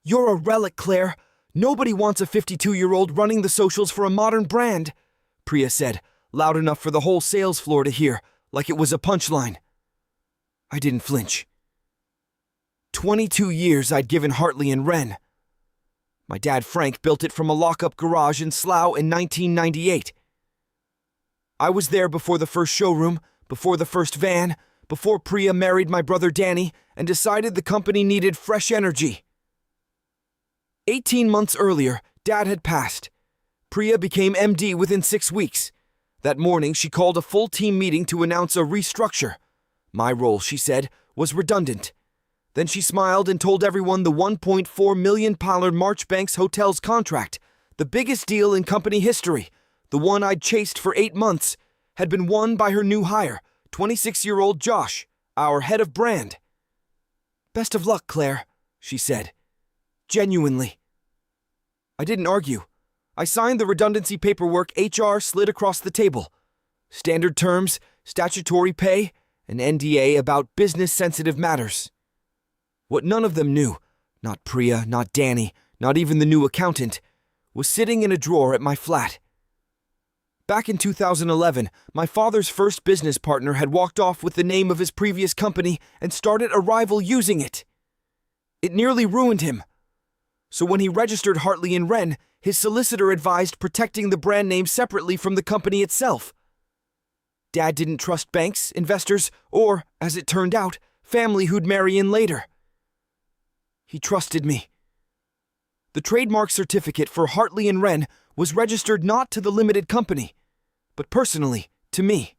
You're a relic, Claire. Nobody wants a 52-year-old running the socials for a modern brand, Priya said, loud enough for the whole sales floor to hear, like it was a punchline. I didn't flinch. 22 years I'd given Hartley and Wren. My dad Frank built it from a lock-up garage in Slough in 1998. I was there before the first showroom, before the first van, before Priya married my brother Danny and decided the company needed fresh energy. 18 months earlier, Dad had passed. Priya became MD within 6 weeks. That morning, she called a full team meeting to announce a restructure. My role, she said, was redundant. Then she smiled and told everyone the £1.4 million Marchbanks Hotels contract, the biggest deal in company history, the one I'd chased for 8 months, had been won by her new hire, 26-year-old Josh, our head of brand. Best of luck, Claire, she said. Genuinely. I didn't argue. I signed the redundancy paperwork HR slid across the table. Standard terms, statutory pay, an NDA about business-sensitive matters. What none of them knew, not Priya, not Danny, not even the new accountant, was sitting in a drawer at my flat. Back in 2011, my father's first business partner had walked off with the name of his previous company and started a rival using it. It nearly ruined him. So when he registered Hartley and Wren, his solicitor advised protecting the brand name separately from the company itself. Dad didn't trust banks, investors, or, as it turned out, family who'd marry in later. He trusted me. The trademark certificate for Hartley and Wren was registered not to the limited company, but personally, to me.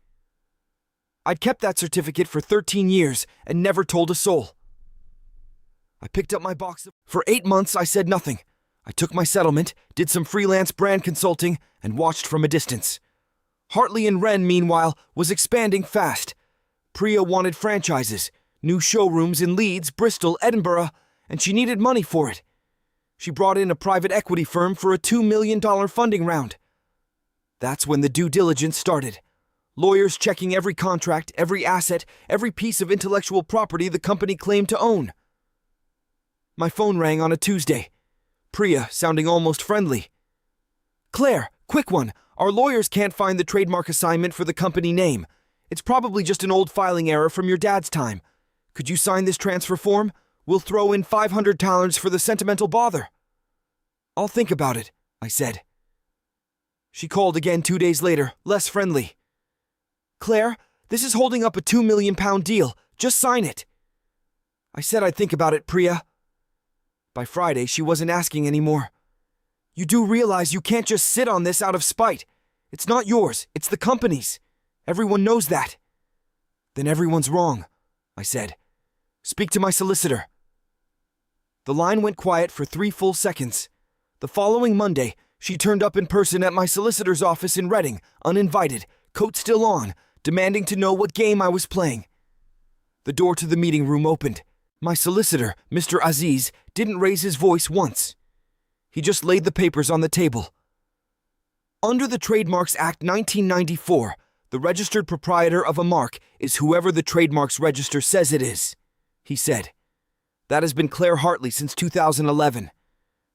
I'd kept that certificate for 13 years and never told a soul. I picked up my box. For 8 months, I said nothing. I took my settlement, did some freelance brand consulting, and watched from a distance. Hartley and Wren, meanwhile, was expanding fast. Priya wanted franchises, new showrooms in Leeds, Bristol, Edinburgh, and she needed money for it. She brought in a private equity firm for a $2 million funding round. That's when the due diligence started. Lawyers checking every contract, every asset, every piece of intellectual property the company claimed to own. My phone rang on a Tuesday. Priya, sounding almost friendly. Claire, quick one. Our lawyers can't find the trademark assignment for the company name. It's probably just an old filing error from your dad's time. Could you sign this transfer form? We'll throw in $500 for the sentimental bother. I'll think about it, I said. She called again 2 days later, less friendly. Claire, this is holding up a £2 million deal. Just sign it. I said I'd think about it, Priya. By Friday, she wasn't asking anymore. You do realize you can't just sit on this out of spite. It's not yours, it's the company's. Everyone knows that. Then everyone's wrong, I said. Speak to my solicitor. The line went quiet for 3 full seconds. The following Monday, she turned up in person at my solicitor's office in Reading, uninvited, coat still on, demanding to know what game I was playing. The door to the meeting room opened. My solicitor, Mr. Aziz, didn't raise his voice once. He just laid the papers on the table. Under the Trademarks Act 1994, the registered proprietor of a mark is whoever the Trademarks Register says it is, he said. That has been Claire Hartley since 2011.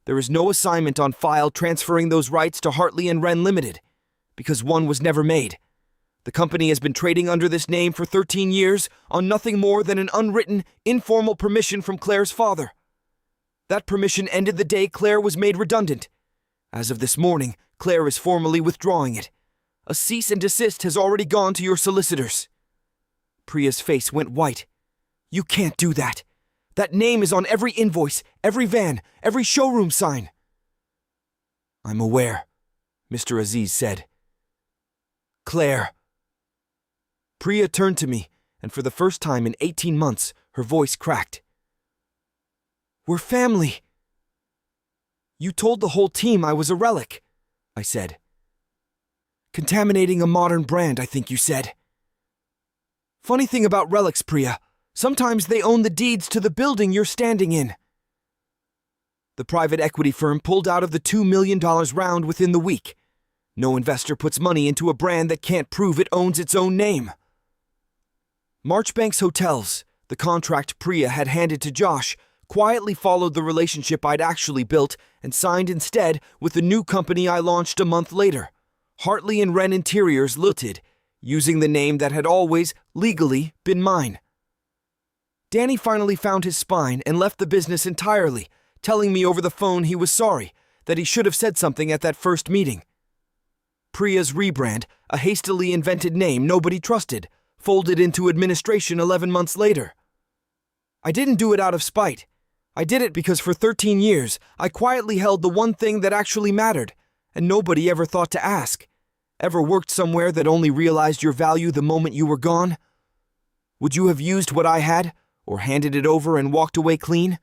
There is no assignment on file transferring those rights to Hartley and Wren Limited, because one was never made. The company has been trading under this name for 13 years on nothing more than an unwritten, informal permission from Claire's father. That permission ended the day Claire was made redundant. As of this morning, Claire is formally withdrawing it. A cease and desist has already gone to your solicitors. Priya's face went white. You can't do that. That name is on every invoice, every van, every showroom sign. I'm aware, Mr. Aziz said. Claire. Priya turned to me, and for the first time in 18 months, her voice cracked. We're family. You told the whole team I was a relic, I said. Contaminating a modern brand, I think you said. Funny thing about relics, Priya. Sometimes they own the deeds to the building you're standing in. The private equity firm pulled out of the $2 million round within the week. No investor puts money into a brand that can't prove it owns its own name. Marchbanks Hotels, the contract Priya had handed to Josh, quietly followed the relationship I'd actually built and signed instead with the new company I launched a month later, Hartley and Wren Interiors Limited, using the name that had always, legally, been mine. Danny finally found his spine and left the business entirely, telling me over the phone he was sorry, that he should have said something at that first meeting. Priya's rebrand, a hastily invented name nobody trusted, folded into administration 11 months later. I didn't do it out of spite. I did it because for 13 years, I quietly held the one thing that actually mattered, and nobody ever thought to ask. Ever worked somewhere that only realized your value the moment you were gone? Would you have used what I had, or handed it over and walked away clean?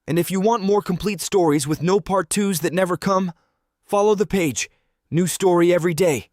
And if you want more complete stories with no part twos that never come, follow the page. New story every day.